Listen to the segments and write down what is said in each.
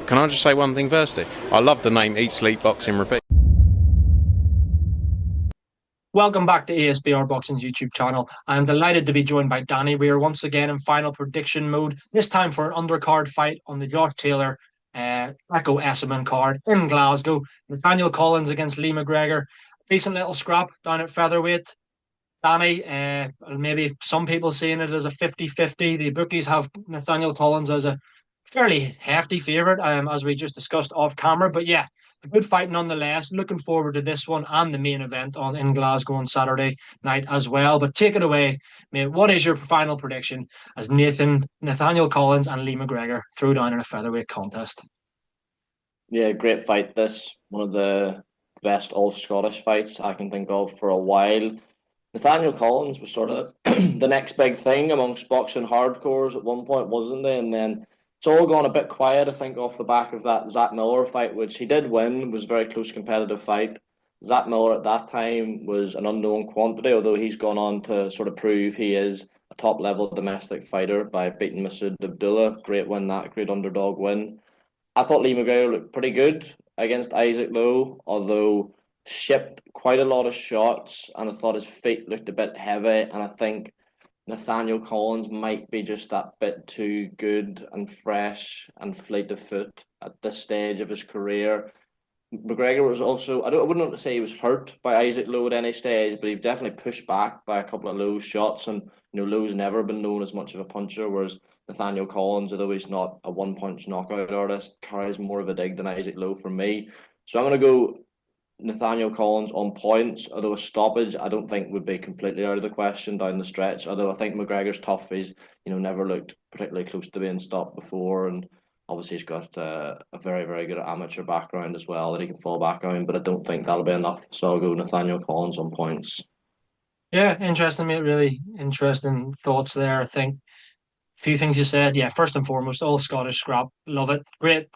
can I just say one thing firstly? I love the name Eat Sleep Boxing Repeat. Welcome back to ESBR Boxing's YouTube channel. I'm delighted to be joined by Danny. We are once again in final prediction mode, this time for an undercard fight on the Josh Taylor Echo Esserman card in Glasgow. Nathaniel Collins against Lee McGregor. Decent little scrap down at featherweight. Danny, maybe some people seeing it as a 50-50. The bookies have Nathaniel Collins as a fairly hefty favourite, as we just discussed off camera. But yeah, a good fight nonetheless. Looking forward to this one and the main event in Glasgow on Saturday night as well. But take it away, mate. What is your final prediction as Nathaniel Collins and Lee McGregor throw down in a featherweight contest? Yeah, great fight. This one of the best all Scottish fights I can think of for a while. Nathaniel Collins was sort of the next big thing amongst boxing hardcores at one point, wasn't he? And then it's all gone a bit quiet, I think, off the back of that Zach Miller fight, which he did win, was a very close competitive fight. Zach Miller at that time was an unknown quantity, although he's gone on to sort of prove he is a top level domestic fighter by beating Masood Abdullah. Great win, that great underdog win. I thought Lee McGregor looked pretty good against Isaac Lowe, although shipped quite a lot of shots, and I thought his feet looked a bit heavy, and I think Nathaniel Collins might be just that bit too good and fresh and fleet of foot at this stage of his career. McGregor was also, I wouldn't want to say he was hurt by Isaac Lowe at any stage, but he definitely pushed back by a couple of Lowe's shots. And Lowe's never been known as much of a puncher, whereas Nathaniel Collins, although he's not a one-punch knockout artist, carries more of a dig than Isaac Lowe for me. So I'm going to go Nathaniel Collins on points, although a stoppage I don't think would be completely out of the question down the stretch. Although I think McGregor's tough. He's never looked particularly close to being stopped before, and obviously he's got a very, very good amateur background as well that he can fall back on, but I don't think that'll be enough. So I'll go Nathaniel Collins on points. Yeah, interesting, mate. Really interesting thoughts there. I think few things you said. Yeah, first and foremost, all Scottish scrap. Love it. Great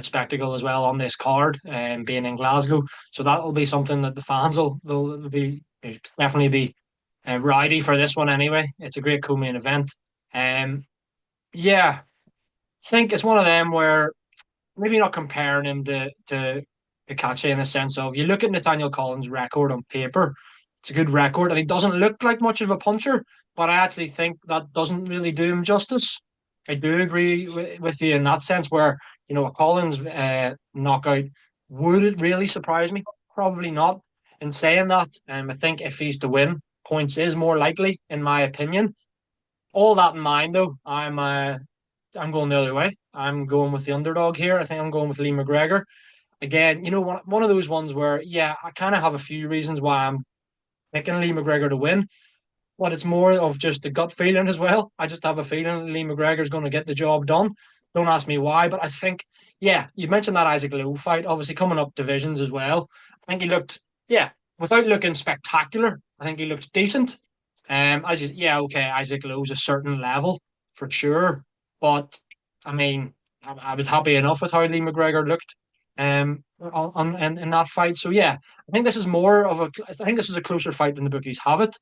spectacle as well on this card, being in Glasgow. So that'll be something that the fans will be definitely be rowdy for this one anyway. It's a great co-main event. Yeah, I think it's one of them where maybe not comparing him to Ikachi in the sense of you look at Nathaniel Collins' record on paper, it's a good record, and he doesn't look like much of a puncher, but I actually think that doesn't really do him justice. I do agree with you in that sense, where a Collins knockout would it really surprise me? Probably not. In saying that, I think if he's to win, points is more likely, in my opinion. All that in mind, though, I'm going the other way. I'm going with the underdog here. I think I'm going with Lee McGregor. Again, one of those ones where, yeah, I kind of have a few reasons why I'm picking Lee McGregor to win, but it's more of just the gut feeling as well. I just have a feeling Lee McGregor is going to get the job done. Don't ask me why, but I think, yeah, you mentioned that Isaac Lowe fight, obviously coming up divisions as well. I think he looked, yeah, without looking spectacular, I think he looked decent. Yeah, okay, Isaac Lowe's a certain level for sure, but I mean, I was happy enough with how Lee McGregor looked in that fight. So yeah, I think this is more of a. I think this is a closer fight than the bookies have it.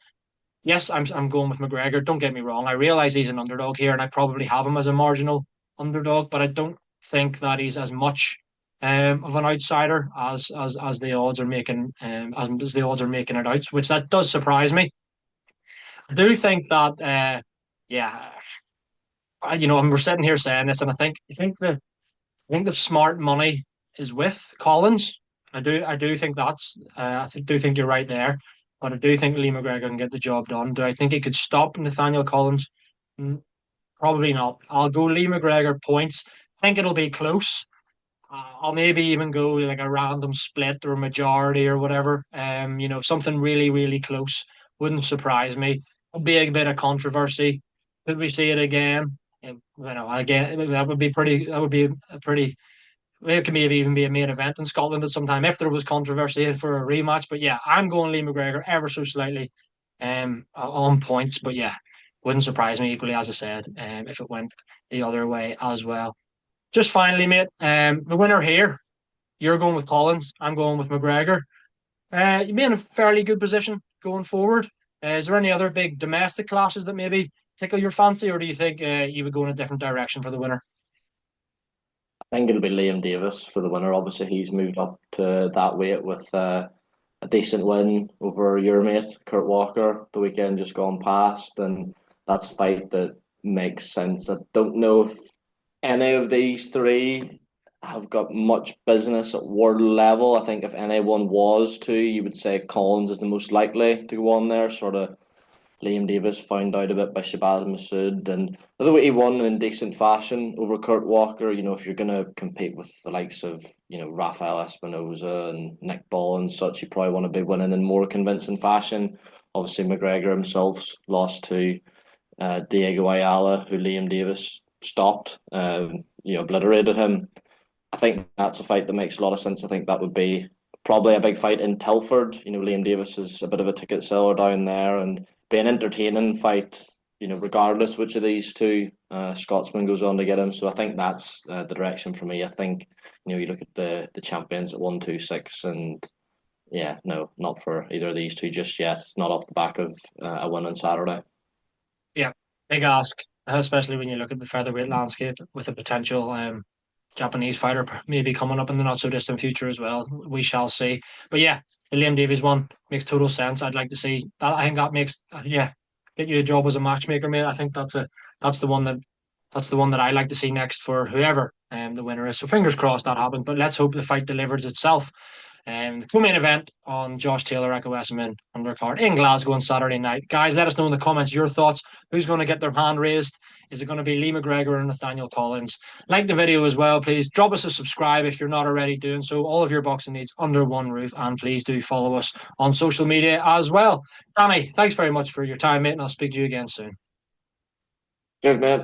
Yes, I'm going with McGregor. Don't get me wrong. I realize he's an underdog here, and I probably have him as a marginal underdog, but I don't think that he's as much of an outsider as the odds are making as the odds are making it out, which that does surprise me. I do think that yeah, we're sitting here saying this, and I think the smart money is with Collins. I do think do think you're right there, but I do think Lee McGregor can get the job done. Do I think he could stop Nathaniel Collins? Probably not. I'll go Lee McGregor points. Think it'll be close. I'll maybe even go like a random split or majority or whatever. Something really, really close. Wouldn't surprise me. Would be a bit of controversy. Could we see it again? Again, that would be pretty. That would be a pretty. It could maybe even be a main event in Scotland at some time if there was controversy for a rematch. But yeah, I'm going Lee McGregor ever so slightly, on points. But yeah, wouldn't surprise me equally as I said, if it went the other way as well. Just finally, mate, the winner here, you're going with Collins. I'm going with McGregor. You'd be in a fairly good position going forward. Is there any other big domestic clashes that maybe tickle your fancy, or do you think you would go in a different direction for the winner? I think it'll be Liam Davis for the winner. Obviously, he's moved up to that weight with a decent win over your mate Kurt Walker the weekend just gone past, and that's a fight that makes sense. I don't know if any of these three have got much business at world level. I think if anyone was to, you would say Collins is the most likely to go on there. Sort of Liam Davis found out a bit by Shabazz Masood, and although he won in decent fashion over Kurt Walker, if you're going to compete with the likes of Rafael Espinoza and Nick Ball and such, you probably want to be winning in more convincing fashion. Obviously, McGregor himself's lost to Diego Ayala, who Liam Davis stopped, obliterated him. I think that's a fight that makes a lot of sense. I think that would be probably a big fight in Telford. Liam Davis is a bit of a ticket seller down there, and be an entertaining fight, regardless which of these two Scotsman goes on to get him. So I think that's the direction for me. I think, you look at the champions at 126, and yeah, no, not for either of these two just yet. It's not off the back of a win on Saturday. Yeah, big ask, especially when you look at the featherweight landscape with a potential Japanese fighter maybe coming up in the not so distant future as well. We shall see. But yeah, the Liam Davies one makes total sense. I'd like to see that. I think that makes get you a job as a matchmaker, mate. I think that's the one that I like to see next for whoever the winner is. So fingers crossed that happens. But let's hope the fight delivers itself. The co-main event on Josh Taylor, Echo Esserman undercard in Glasgow on Saturday night. Guys, let us know in the comments your thoughts. Who's going to get their hand raised? Is it going to be Lee McGregor or Nathaniel Collins? Like the video as well, please. Drop us a subscribe if you're not already doing so. All of your boxing needs under one roof. And please do follow us on social media as well. Danny, thanks very much for your time, mate. And I'll speak to you again soon. Cheers, mate.